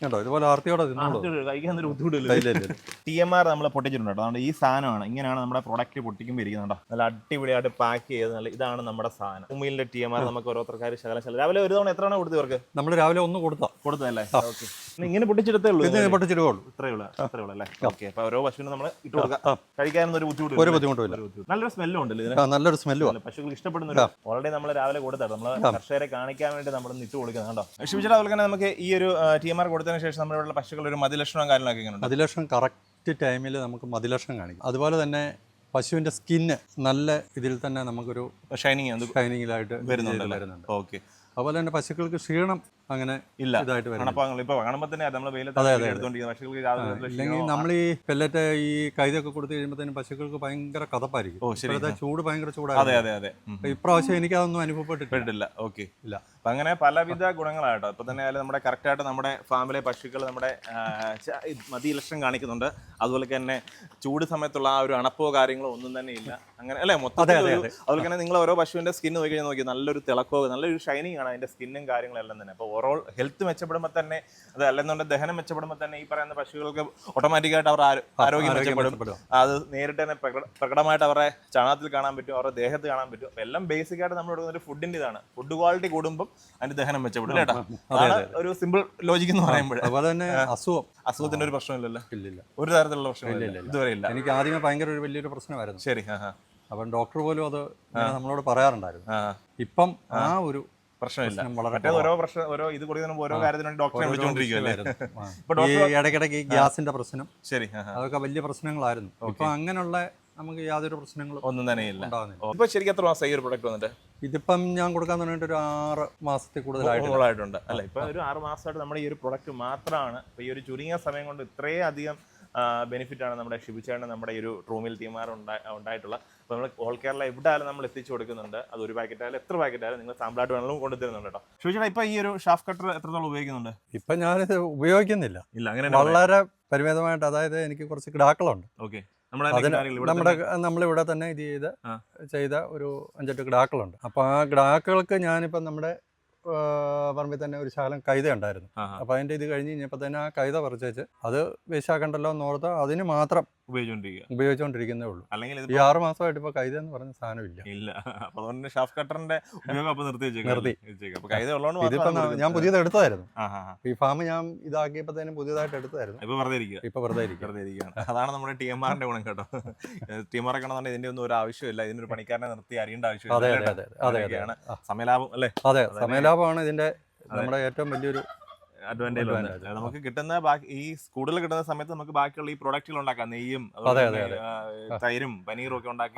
കേട്ടോ ഇതുപോലെ ആർത്തിയോടെ തിന്നോളൂ. കഴിക്കാൻ ഒരു ബുദ്ധിമുട്ടില്ല. TMR നമ്മൾ പൊട്ടിച്ചിട്ടുണ്ട് കേട്ടോ. അതുകൊണ്ട് ഈ സാധനമാണ്, ഇങ്ങനെയാണ് നമ്മുടെ പ്രൊഡക്റ്റ് പൊട്ടിക്കുമ്പോൾ ഇരിക്കുന്നുണ്ടോ. നല്ല അടിപൊളിയായിട്ട് പാക്ക് ചെയ്ത് നല്ല ഇതാണ് നമ്മുടെ സാധനം. ഉമ്മയിലെ TMR നമുക്ക് ഓരോരുത്തർക്കാർ ശകലം രാവിലെ ഒരു തവണ എത്ര തവണ കൊടുത്തു ഇവർക്ക്? നമ്മൾ രാവിലെ ഒന്ന് കൊടുത്തല്ലേ? ഓക്കെ, ഇങ്ങനെ പൊട്ടിച്ചെടുത്തേ ഉള്ളൂ. പൊട്ടിച്ചിടുകയുള്ളൂ. ഇത്രയേ ഉള്ളൂ അല്ലേ? ഓക്കെ, അപ്പൊ ഓരോ പശുവിനും നമ്മൾ ഇട്ട് കൊടുക്കാം. കഴിക്കാനൊന്നും ഒരു ബുദ്ധിമുട്ടില്ല. നല്ലൊരു സ്മെല്ലും ഉണ്ടല്ലോ. നല്ലൊരു സ്മെല്ലും പശുക്കൾക്ക് ഇഷ്ടപ്പെടുന്ന ഒരു ഓൾറെഡി നമ്മൾ രാവിലെ കൊടുത്താണ്. നമ്മൾ കർഷകരെ കാണിക്കാൻ വേണ്ടി നമ്മൾ ഇട്ട് കൊടുക്കുന്നത് കേട്ടോ. ഷിബിച്ചേട്ടാ, അതുപോലെ തന്നെ നമുക്ക് ഈ ഒരു TMR കൊടുത്തതിന് ശേഷം നമ്മുടെ പശുക്കൾ ഒരു മതിലക്ഷണവും കാര്യങ്ങളൊക്കെ ഇങ്ങനെ മതിലക്ഷണം കറക്റ്റ് ടൈമിൽ നമുക്ക് മതിലക്ഷണം കാണിക്കും. അതുപോലെ തന്നെ പശുവിന്റെ സ്കിന്ന് നല്ല ഇതിൽ തന്നെ നമുക്കൊരു ഷൈനിങ്ങിലായിട്ട് വരുന്നുണ്ട്. ഓക്കെ, അതുപോലെ തന്നെ പശുക്കൾക്ക് ക്ഷീണം അങ്ങനെ ഇല്ല ഇതായിട്ട് വരും. ഇല്ലെങ്കിൽ നമ്മൾ ഈ പെല്ലറ്റ് ഈ കൈതൊക്കെ കൊടുത്തു കഴിയുമ്പോഴത്തേനും പശുക്കൾക്ക് ഭയങ്കര കഥപ്പായിരിക്കും. ചൂട് ഭയങ്കര ചൂടാണ്. ഇപ്രാവശ്യം എനിക്ക് അതൊന്നും അനുഭവപ്പെട്ടിട്ടില്ല. ഓക്കെ, ഇല്ല. അപ്പൊ അങ്ങനെ പലവിധ ഗുണങ്ങളാട്ടോ. ഇപ്പൊ തന്നെ നമ്മുടെ കറക്റ്റ് ആയിട്ട് നമ്മുടെ ഫാമിലെ പശുക്കൾ നമ്മുടെ മതിലക്ഷണം കാണിക്കുന്നുണ്ട്. അതുപോലെ തന്നെ ചൂട് സമയത്തുള്ള ആ ഒരു അണപ്പോ കാര്യങ്ങളോ ഒന്നും തന്നെ ഇല്ല. അങ്ങനെ അല്ലെ മൊത്തത്തിൽ. അതുപോലെ തന്നെ നിങ്ങൾ ഓരോ പശുവിന്റെ സ്കിൻ നോക്കി നല്ലൊരു തിളക്കോ നല്ലൊരു ഷൈനിങ് ആണ് അതിന്റെ സ്കിന്നും കാര്യങ്ങളെല്ലാം തന്നെ. അപ്പോൾ ഓവറോൾ ഹെൽത്ത് മെച്ചപ്പെടുമ്പോൾ തന്നെ, അത് അല്ലെന്നുണ്ടെങ്കിൽ ദഹനം മെച്ചപ്പെടുമ്പോൾ തന്നെ ഈ പറയുന്ന പശുക്കൾക്ക് ഓട്ടോമാറ്റിക്കായിട്ട് അവരുടെ ആരോഗ്യം മെച്ചപ്പെടും. അത് നേരിട്ട് തന്നെ പ്രകടമായിട്ട് അവരുടെ ചാണകത്തിൽ കാണാൻ പറ്റും, അവരുടെ ദേഹത്ത് കാണാൻ പറ്റും. അപ്പോൾ എല്ലാം ബേസിക് ആയിട്ട് നമ്മൾ കൊടുക്കുന്ന ഒരു ഫുഡിന്റെ ഇതാണ്. ഫുഡ് ക്വാളിറ്റി കൂടുമ്പോൾ അതിന്റെ ദഹനം മെച്ചപ്പെടും കേട്ടോ. അതാണ് ഒരു സിമ്പിൾ ലോജിക് എന്ന് പറയുമ്പോൾ. അതുപോലെ തന്നെ അസുഖത്തിന്റെ ഒരു പ്രശ്നമില്ലല്ലോ. ഇല്ല, ഒരു തരത്തിലുള്ള പ്രശ്നമില്ല ഇതുവരെ ഇല്ല. എനിക്ക് ആദ്യമേ ഭയങ്കര ഒരു വലിയൊരു പ്രശ്നമായിരുന്നു. ശരി. അപ്പം ഡോക്ടർ പോലും അത് നമ്മളോട് പറയാറുണ്ടായിരുന്നു. ഇപ്പം ആ ഒരു പ്രശ്നമില്ല. ഓരോ ഇത് കൊടുക്കുന്ന ഓരോ കാര്യത്തിനും ഡോക്ടറെ വിളിച്ചോണ്ടിരിക്കുവല്ലേ. ഇടയ്ക്കിടയ്ക്ക് ഗ്യാസിന്റെ പ്രശ്നം, ശരി, അതൊക്കെ വലിയ പ്രശ്നങ്ങളായിരുന്നു. ഇപ്പൊ അങ്ങനെയുള്ള നമുക്ക് യാതൊരു പ്രശ്നങ്ങളും ഒന്നും തന്നെ ഇല്ല. ഇപ്പൊ ശരിക്കും എത്ര മാസം ഈ ഒരു പ്രൊഡക്റ്റ് വന്നിട്ട്? ഇതിപ്പം ഞാൻ കൊടുക്കാൻ തുടങ്ങിയിട്ട് ഒരു 6 മാസത്തിൽ കൂടുതലായിട്ടുണ്ട് അല്ലെ. ഇപ്പൊ ഒരു 6 മാസമായിട്ട് നമ്മുടെ ഈ ഒരു പ്രൊഡക്റ്റ് മാത്രമാണ് ഇപ്പൊ ഈ ഒരു ചുരുങ്ങിയ സമയം കൊണ്ട് ഇത്രയും അധികം ബെനിഫിറ്റ് ആണ് നമ്മുടെ ഷിബിച്ചേട്ടന് നമ്മുടെ ഈ ഒരു ട്രൂമിൽ TMR ഉണ്ടായിട്ടുള്ള. അപ്പോൾ നമ്മൾ ഓൾ കേരള എവിടെ ആയാലും നമ്മൾ എത്തിച്ചു കൊടുക്കുന്നുണ്ട്. അത് ഒരു പാക്കറ്റ് ആയാലും എത്ര പാക്കറ്റ് ആയാലും നിങ്ങൾ സാമ്പിളായിട്ട് വേണമെങ്കിലും കൊണ്ടുതരുന്നുണ്ട് കേട്ടോ. ഷിബിച്ചേട്ടാ, ഇപ്പൊ ഈ ഒരു ഷാഫ് കട്ടർ എത്രത്തോളം ഉപയോഗിക്കുന്നുണ്ട്? ഇപ്പൊ ഞാനിത് ഉപയോഗിക്കുന്നില്ല. അങ്ങനെ വളരെ പരിമിതമായിട്ട്. അതായത് എനിക്ക് കുറച്ച് കിടാക്കളുണ്ട്. ഓക്കെ, നമ്മളിവിടെ തന്നെ ഇത് ചെയ്ത ഒരു 5-8 കിടാക്കളുണ്ട്. അപ്പൊ ആ കിടാക്കൾക്ക് ഞാനിപ്പം നമ്മുടെ പറമ്പിൽ തന്നെ ഒരു ശകലം കൈത ഉണ്ടായിരുന്നു. അപ്പൊ അതിന്റെ ഇത് കഴിഞ്ഞ് കഴിഞ്ഞപ്പോ തന്നെ ആ കൈത പറിച്ചേച്ച് അത് വേശാക്കണ്ടല്ലോ എന്നോർത്ത് അതിന് മാത്രം ഉപയോഗിച്ചുകൊണ്ടിരിക്കുന്നേ ഉള്ളൂ. അല്ലെങ്കിൽ ഈ 6 മാസമായിട്ട് ഇപ്പൊ കൈത എന്ന് പറഞ്ഞ സാധനം ഇല്ല. അതുകൊണ്ട് ഷാഫ് കട്ടറിന്റെ ഉപയോഗം നിർത്തി. ഇതിപ്പോ ഞാൻ പുതിയത് എടുത്തതായിരുന്നു. ഈ ഫാം ഞാൻ ഇതാക്കിയപ്പോഴത്തേനും പുതിയതായിട്ട് എടുത്തതായിരുന്നു. ഇപ്പൊ വെറുതെ ഇരിക്കുകയാണ്. അതാണ് നമ്മുടെ TMRന്റെ ഗുണം കേട്ടോ. TMR ഒക്കെ ആണെന്നുണ്ടെങ്കിൽ ഇതിന്റെ ഒന്നും ഒരു ആവശ്യമില്ല. ഇതിനൊരു പണിക്കാരനെ നിർത്തി അറിയേണ്ട ആവശ്യമില്ല. സമയലാഭം അല്ലേ? അതെ, സമയലാഭമാണ് ഇതിന്റെ നമ്മുടെ ഏറ്റവും വലിയൊരു അഡ്വാൻറ്റേജ്. നമുക്ക് കിട്ടുന്ന ഈ കൂടുതൽ കിട്ടുന്ന സമയത്ത് നമുക്ക് ബാക്കിയുള്ള ഈ പ്രൊഡക്റ്റുകൾ ഉണ്ടാക്കാം. നെയ്യും തൈരും പനീറും ഒക്കെ ഉണ്ടാക്കി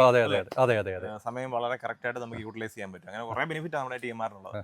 സമയം വളരെ കറക്റ്റ് ആയിട്ട് നമുക്ക് യൂട്ടിലൈസ് ചെയ്യാൻ പറ്റും. അങ്ങനെ കുറെ ബെനിഫിറ്റ് നമ്മുടെ TMR ഉള്ളത്.